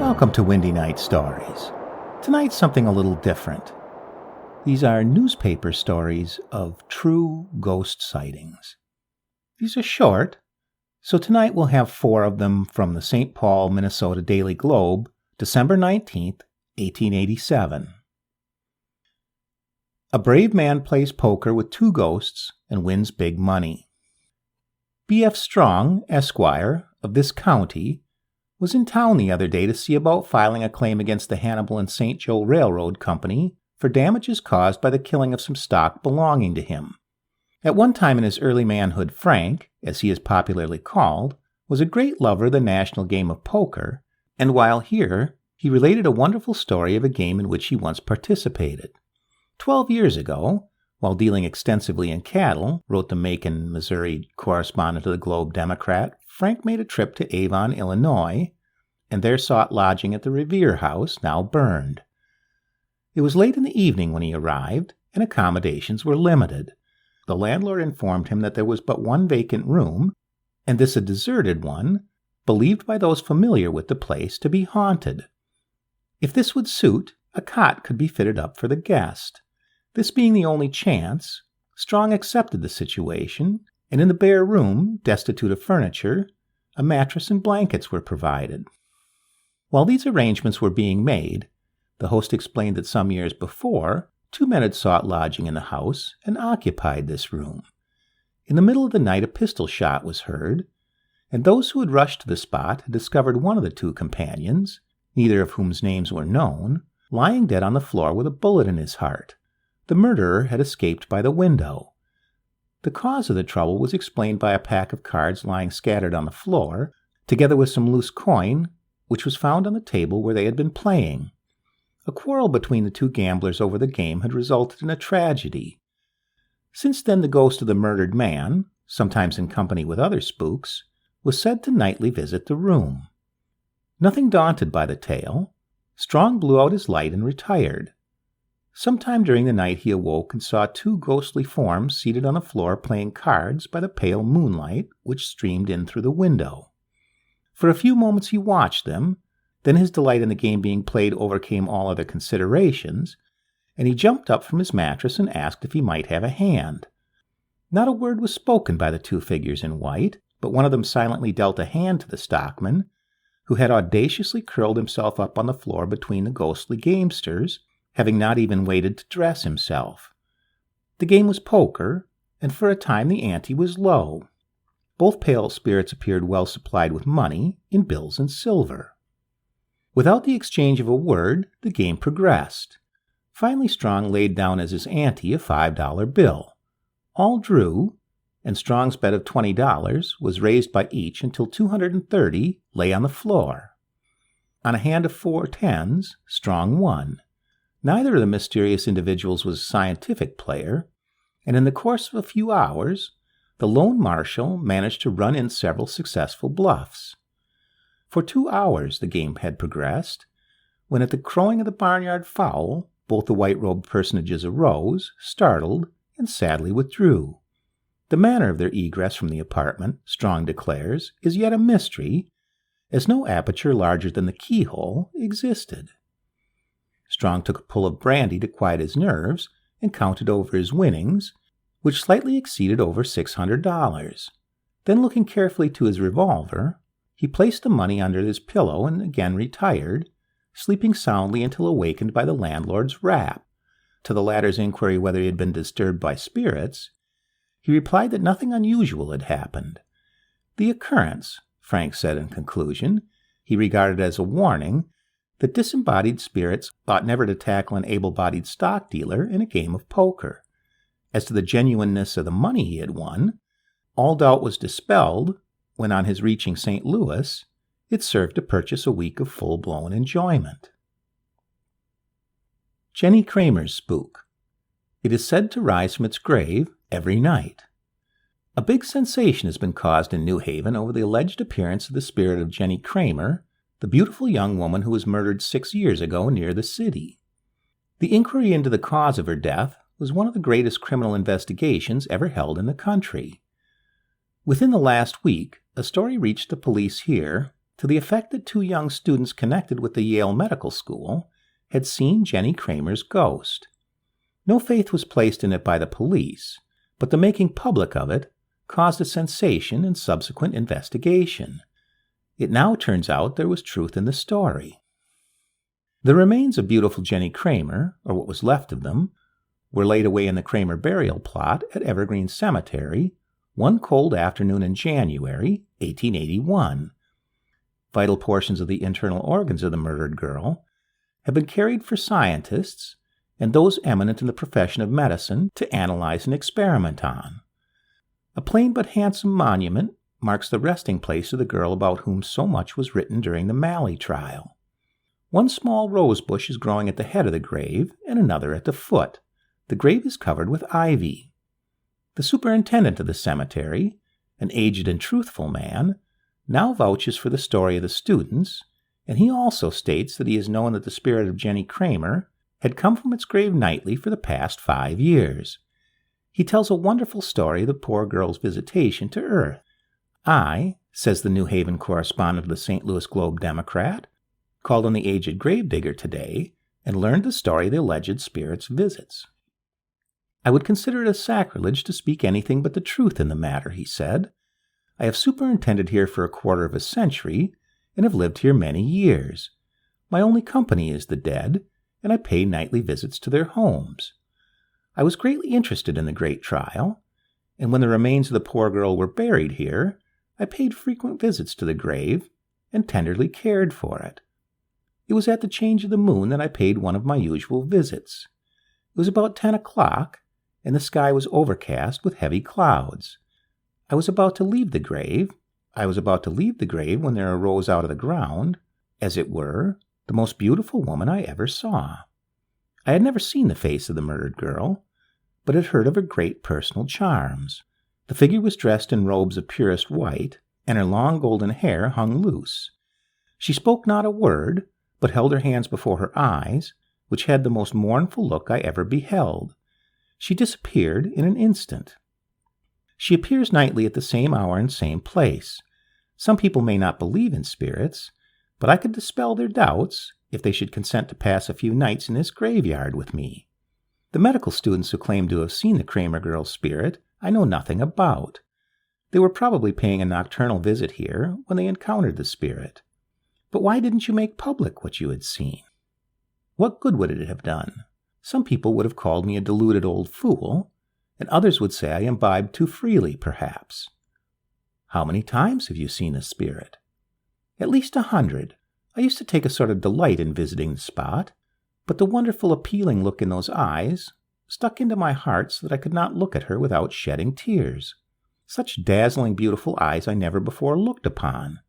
Welcome to Windy Night Stories. Tonight's something a little different. These are newspaper stories of true ghost sightings. These are short, so tonight we'll have 4 of them from the St. Paul, Minnesota Daily Globe, December 19th, 1887. A brave man plays poker with 2 ghosts and wins big money. B.F. Strong, Esquire, of this county, was in town the other day to see about filing a claim against the Hannibal and St. Joe Railroad Company for damages caused by the killing of some stock belonging to him. At one time in his early manhood, Frank, as he is popularly called, was a great lover of the national game of poker, and while here, he related a wonderful story of a game in which he once participated. 12 years ago, while dealing extensively in cattle, wrote the Macon, Missouri correspondent of the Globe Democrat, Frank made a trip to Avon, Illinois, and there sought lodging at the Revere House, now burned. It was late in the evening when he arrived, and accommodations were limited. The landlord informed him that there was but one vacant room, and this a deserted one, believed by those familiar with the place to be haunted. If this would suit, a cot could be fitted up for the guest. This being the only chance, Strong accepted the situation, and in the bare room, destitute of furniture, a mattress and blankets were provided. While these arrangements were being made, the host explained that some years before, 2 men had sought lodging in the house and occupied this room. In the middle of the night a pistol shot was heard, and those who had rushed to the spot had discovered one of the 2 companions, neither of whom's names were known, lying dead on the floor with a bullet in his heart. The murderer had escaped by the window. The cause of the trouble was explained by a pack of cards lying scattered on the floor, together with some loose coin, which was found on the table where they had been playing. A quarrel between the 2 gamblers over the game had resulted in a tragedy. Since then the ghost of the murdered man, sometimes in company with other spooks, was said to nightly visit the room. Nothing daunted by the tale, Strong blew out his light and retired. Sometime during the night he awoke and saw 2 ghostly forms seated on the floor playing cards by the pale moonlight which streamed in through the window. For a few moments he watched them, then his delight in the game being played overcame all other considerations, and he jumped up from his mattress and asked if he might have a hand. Not a word was spoken by the 2 figures in white, but one of them silently dealt a hand to the stockman, who had audaciously curled himself up on the floor between the ghostly gamesters, having not even waited to dress himself. The game was poker, and for a time the ante was low. Both pale spirits appeared well supplied with money, in bills and silver. Without the exchange of a word, the game progressed. Finally Strong laid down as his ante a $5 bill. All drew, and Strong's bet of $20 was raised by each until $230 lay on the floor. On a hand of 4 tens, Strong won. Neither of the mysterious individuals was a scientific player, and in the course of a few hours, the lone marshal managed to run in several successful bluffs. For 2 hours the game had progressed, when at the crowing of the barnyard fowl, both the white-robed personages arose, startled, and sadly withdrew. The manner of their egress from the apartment, Strong declares, is yet a mystery, as no aperture larger than the keyhole existed. Strong took a pull of brandy to quiet his nerves and counted over his winnings, which slightly exceeded over $600. Then, looking carefully to his revolver, he placed the money under his pillow and again retired, sleeping soundly until awakened by the landlord's rap. To the latter's inquiry whether he had been disturbed by spirits, he replied that nothing unusual had happened. The occurrence, Frank said in conclusion, he regarded as a warning that disembodied spirits ought never to tackle an able-bodied stock dealer in a game of poker. As to the genuineness of the money he had won, all doubt was dispelled when, on his reaching St. Louis, it served to purchase a week of full-blown enjoyment. Jenny Kramers' spook. It is said to rise from its grave every night. A big sensation has been caused in New Haven over the alleged appearance of the spirit of Jenny Kramer, the beautiful young woman who was murdered 6 years ago near the city. The inquiry into the cause of her death was one of the greatest criminal investigations ever held in the country. Within the last week, a story reached the police here to the effect that 2 young students connected with the Yale Medical School had seen Jenny Kramers' ghost. No faith was placed in it by the police, but the making public of it caused a sensation and subsequent investigation. It now turns out there was truth in the story. The remains of beautiful Jenny Kramer, or what was left of them, were laid away in the Kramer burial plot at Evergreen Cemetery one cold afternoon in January 1881. Vital portions of the internal organs of the murdered girl have been carried for scientists and those eminent in the profession of medicine to analyze and experiment on. A plain but handsome monument marks the resting place of the girl about whom so much was written during the Malley trial. One small rose bush is growing at the head of the grave and another at the foot. The grave is covered with ivy. The superintendent of the cemetery, an aged and truthful man, now vouches for the story of the students, and he also states that he has known that the spirit of Jenny Kramer had come from its grave nightly for the past 5 years. He tells a wonderful story of the poor girl's visitation to Earth. I, says the New Haven correspondent of the St. Louis Globe-Democrat, called on the aged gravedigger today and learned the story of the alleged spirit's visits. I would consider it a sacrilege to speak anything but the truth in the matter, he said. I have superintended here for 1/4 of a century and have lived here many years. My only company is the dead, and I pay nightly visits to their homes. I was greatly interested in the great trial, and when the remains of the poor girl were buried here, I paid frequent visits to the grave and tenderly cared for it. It was at the change of the moon that I paid one of my usual visits. It was about 10 o'clock, and the sky was overcast with heavy clouds. I was about to leave the grave when there arose out of the ground, as it were, the most beautiful woman I ever saw. I had never seen the face of the murdered girl, but had heard of her great personal charms. The figure was dressed in robes of purest white, and her long golden hair hung loose. She spoke not a word, but held her hands before her eyes, which had the most mournful look I ever beheld. She disappeared in an instant. She appears nightly at the same hour and same place. Some people may not believe in spirits, but I could dispel their doubts if they should consent to pass a few nights in this graveyard with me. The medical students who claim to have seen the Kramer girl's spirit I know nothing about. They were probably paying a nocturnal visit here when they encountered the spirit. But why didn't you make public what you had seen? What good would it have done? Some people would have called me a deluded old fool, and others would say I imbibed too freely, perhaps. How many times have you seen the spirit? At least 100. I used to take a sort of delight in visiting the spot, but the wonderful appealing look in those eyes stuck into my heart so that I could not look at her without shedding tears. Such dazzling, beautiful eyes I never before looked upon.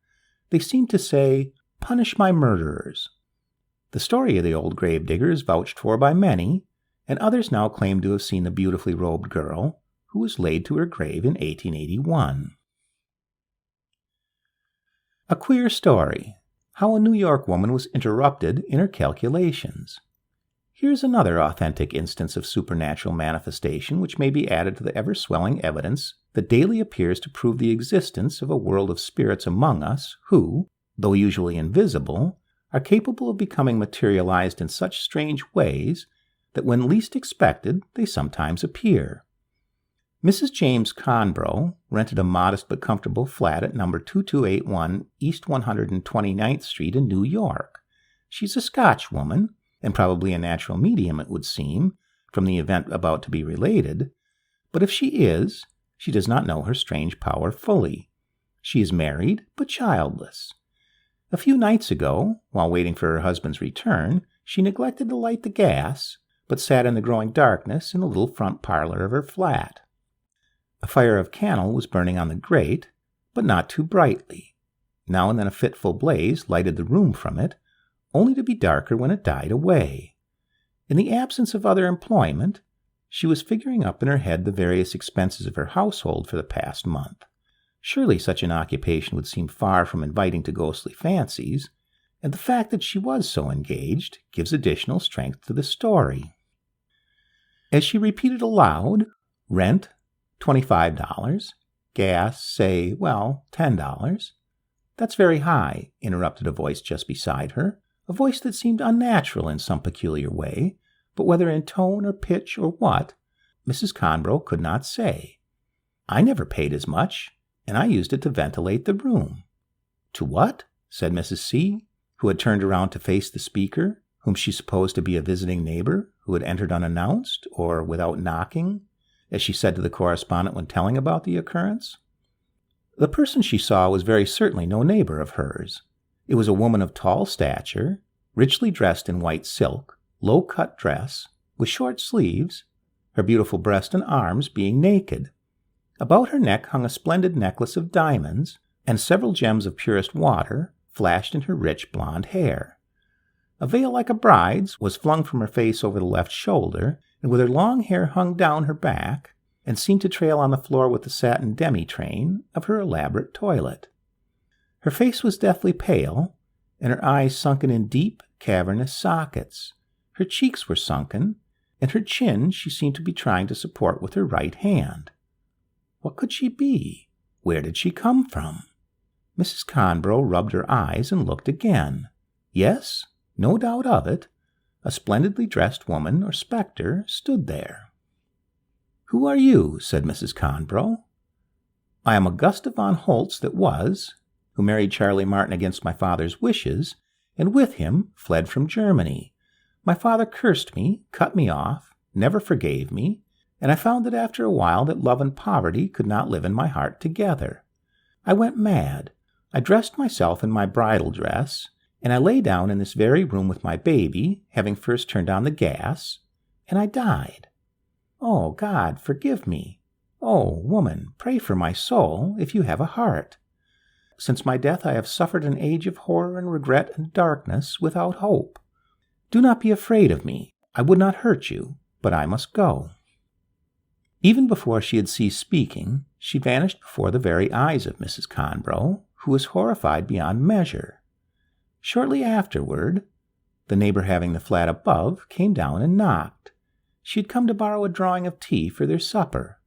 They seemed to say, "Punish my murderers." The story of the old gravedigger is vouched for by many, and others now claim to have seen the beautifully robed girl who was laid to her grave in 1881. A queer story. How a New York woman was interrupted in her calculations. Here's another authentic instance of supernatural manifestation which may be added to the ever-swelling evidence that daily appears to prove the existence of a world of spirits among us who, though usually invisible, are capable of becoming materialized in such strange ways that when least expected they sometimes appear. Mrs. James Conbrough rented a modest but comfortable flat at number 2281 East 129th Street in New York. She's a Scotch woman, and probably a natural medium, it would seem, from the event about to be related, but if she is, she does not know her strange power fully. She is married, but childless. A few nights ago, while waiting for her husband's return, she neglected to light the gas, but sat in the growing darkness in the little front parlor of her flat. A fire of cannel was burning on the grate, but not too brightly. Now and then a fitful blaze lighted the room from it, only to be darker when it died away. In the absence of other employment, she was figuring up in her head the various expenses of her household for the past month. Surely such an occupation would seem far from inviting to ghostly fancies, and the fact that she was so engaged gives additional strength to the story. As she repeated aloud, rent, $25, gas, say, $10, "That's very high," interrupted a voice just beside her, a voice that seemed unnatural in some peculiar way, but whether in tone or pitch or what, Mrs. Conbrough could not say. "I never paid as much, and I used it to ventilate the room." "To what?" said Mrs. C., who had turned around to face the speaker, whom she supposed to be a visiting neighbor who had entered unannounced or without knocking, as she said to the correspondent when telling about the occurrence. The person she saw was very certainly no neighbor of hers. It was a woman of tall stature, richly dressed in white silk, low-cut dress, with short sleeves, her beautiful breast and arms being naked. About her neck hung a splendid necklace of diamonds, and several gems of purest water flashed in her rich blonde hair. A veil like a bride's was flung from her face over the left shoulder, and with her long hair hung down her back, and seemed to trail on the floor with the satin demi-train of her elaborate toilet. Her face was deathly pale, and her eyes sunken in deep, cavernous sockets. Her cheeks were sunken, and her chin she seemed to be trying to support with her right hand. What could she be? Where did she come from? Mrs. Conbrough rubbed her eyes and looked again. Yes, no doubt of it, a splendidly dressed woman or spectre stood there. "Who are you?" said Mrs. Conbrough. "I am Augusta von Holtz that was, who married Charlie Martin against my father's wishes, and with him fled from Germany. My father cursed me, cut me off, never forgave me, and I found that after a while that love and poverty could not live in my heart together. I went mad. I dressed myself in my bridal dress, and I lay down in this very room with my baby, having first turned on the gas, and I died. Oh, God, forgive me. Oh, woman, pray for my soul, if you have a heart. Since my death I have suffered an age of horror and regret and darkness without hope. Do not be afraid of me. I would not hurt you, but I must go." Even before she had ceased speaking, she vanished before the very eyes of Mrs. Conbrough, who was horrified beyond measure. Shortly afterward, the neighbor having the flat above came down and knocked. She had come to borrow a drawing of tea for their supper.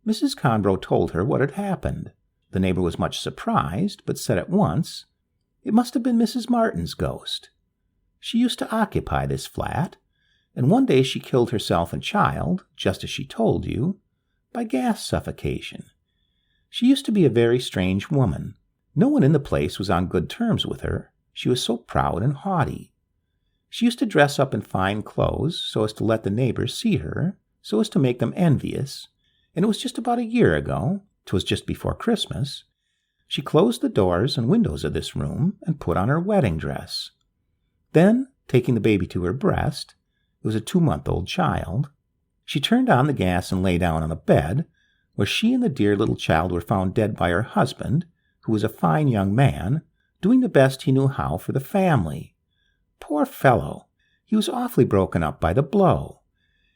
Mrs. Conbrough told her what had happened. The neighbor was much surprised, but said at once, "It must have been Mrs. Martin's ghost. She used to occupy this flat, and one day she killed herself and child, just as she told you, by gas suffocation. She used to be a very strange woman. No one in the place was on good terms with her. She was so proud and haughty. She used to dress up in fine clothes so as to let the neighbors see her, so as to make them envious, and it was just about a year ago, 'twas just before Christmas, she closed the doors and windows of this room and put on her wedding dress. Then, taking the baby to her breast, it was a 2-month-old child, she turned on the gas and lay down on a bed, where she and the dear little child were found dead by her husband, who was a fine young man, doing the best he knew how for the family. Poor fellow! He was awfully broken up by the blow.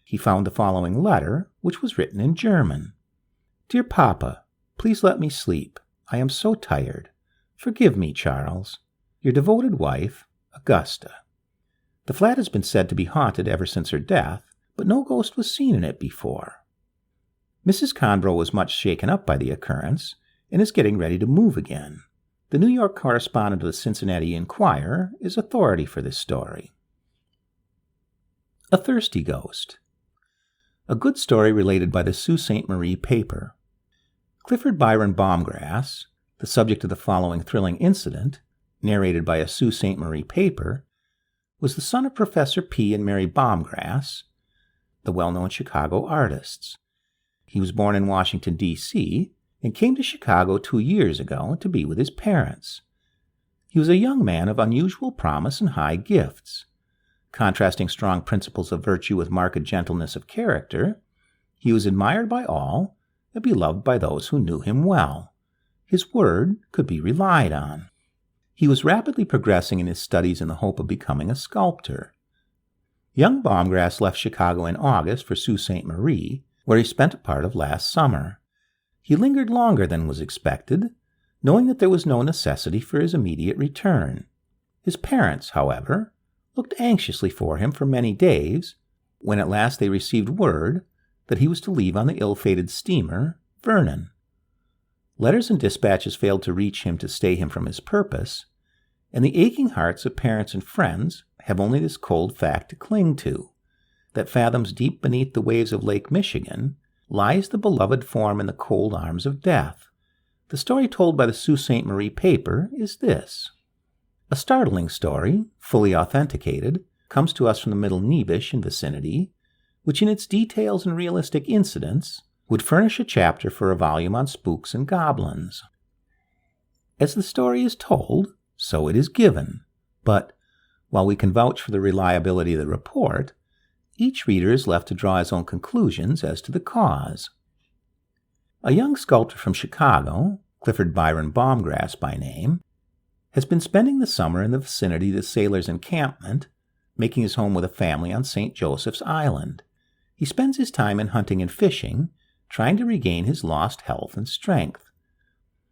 He found the following letter, which was written in German. "Dear Papa, please let me sleep. I am so tired. Forgive me, Charles. Your devoted wife, Augusta." The flat has been said to be haunted ever since her death, but no ghost was seen in it before. Mrs. Conbrough was much shaken up by the occurrence, and is getting ready to move again. The New York correspondent of the Cincinnati Enquirer is authority for this story. A Thirsty Ghost. A good story related by the Sault Ste. Marie paper. Clifford Byron Baumgrass, the subject of the following thrilling incident, narrated by a Sault Ste. Marie paper, was the son of Professor P. and Mary Baumgrass, the well-known Chicago artists. He was born in Washington, D.C., and came to Chicago 2 years ago to be with his parents. He was a young man of unusual promise and high gifts. Contrasting strong principles of virtue with marked gentleness of character, he was admired by all and beloved by those who knew him well. His word could be relied on. He was rapidly progressing in his studies in the hope of becoming a sculptor. Young Baumgrass left Chicago in August for Sault Ste. Marie, where he spent a part of last summer. He lingered longer than was expected, knowing that there was no necessity for his immediate return. His parents, however, looked anxiously for him for many days, when at last they received word that he was to leave on the ill-fated steamer Vernon. Letters and dispatches failed to reach him to stay him from his purpose, and the aching hearts of parents and friends have only this cold fact to cling to, that fathoms deep beneath the waves of Lake Michigan lies the beloved form in the cold arms of death. The story told by the Sault Ste. Marie paper is this. A startling story, fully authenticated, comes to us from the Middle Nebish and vicinity, which in its details and realistic incidents would furnish a chapter for a volume on spooks and goblins. As the story is told, so it is given, but while we can vouch for the reliability of the report, each reader is left to draw his own conclusions as to the cause. A young sculptor from Chicago, Clifford Byron Baumgrass by name, has been spending the summer in the vicinity of the sailors' encampment, making his home with a family on St. Joseph's Island. He spends his time in hunting and fishing, trying to regain his lost health and strength.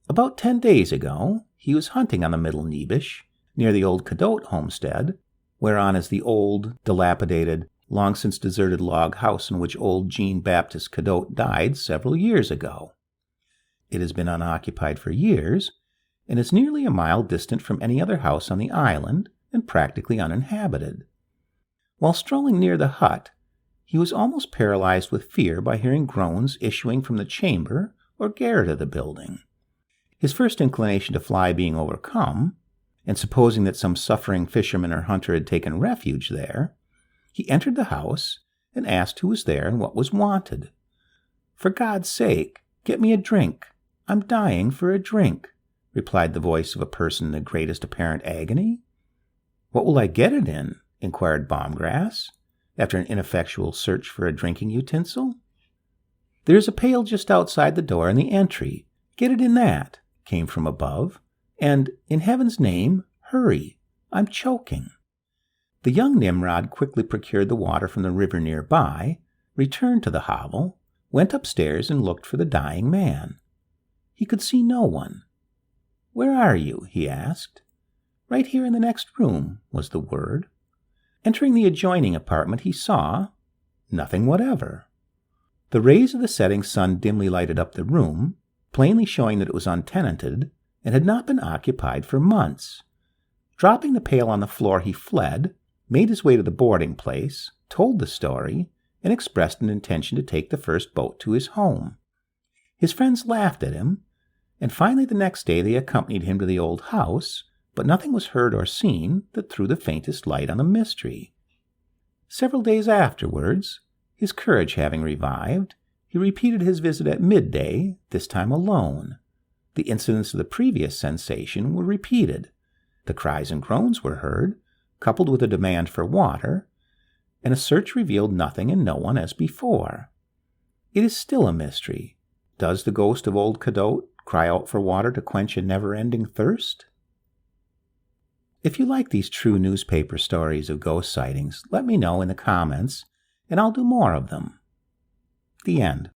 About 10 days ago, he was hunting on the Middle Nebish, near the old Cadotte homestead, whereon is the old, dilapidated, long-since deserted log house in which old Jean Baptist Cadotte died several years ago. It has been unoccupied for years, and is nearly a mile distant from any other house on the island and practically uninhabited. While strolling near the hut, he was almost paralyzed with fear by hearing groans issuing from the chamber or garret of the building. His first inclination to fly being overcome, and supposing that some suffering fisherman or hunter had taken refuge there, he entered the house and asked who was there and what was wanted. "For God's sake, get me a drink. I'm dying for a drink," replied the voice of a person in the greatest apparent agony. "What will I get it in?" inquired Baumgrass, after an ineffectual search for a drinking utensil. "There is a pail just outside the door in the entry. Get it in that," came from above. "And, in heaven's name, hurry. I'm choking." The young Nimrod quickly procured the water from the river nearby, returned to the hovel, went upstairs and looked for the dying man. He could see no one. "Where are you?" he asked. "Right here in the next room," was the word. Entering the adjoining apartment, he saw nothing whatever. The rays of the setting sun dimly lighted up the room, plainly showing that it was untenanted and had not been occupied for months. Dropping the pail on the floor, he fled, made his way to the boarding place, told the story, and expressed an intention to take the first boat to his home. His friends laughed at him, and finally the next day they accompanied him to the old house, but nothing was heard or seen that threw the faintest light on the mystery. Several days afterwards, his courage having revived, he repeated his visit at midday, this time alone. The incidents of the previous sensation were repeated. The cries and groans were heard, coupled with a demand for water, and a search revealed nothing and no one as before. It is still a mystery. Does the ghost of old Cadotte cry out for water to quench a never-ending thirst? If you like these true newspaper stories of ghost sightings, let me know in the comments, and I'll do more of them. The end.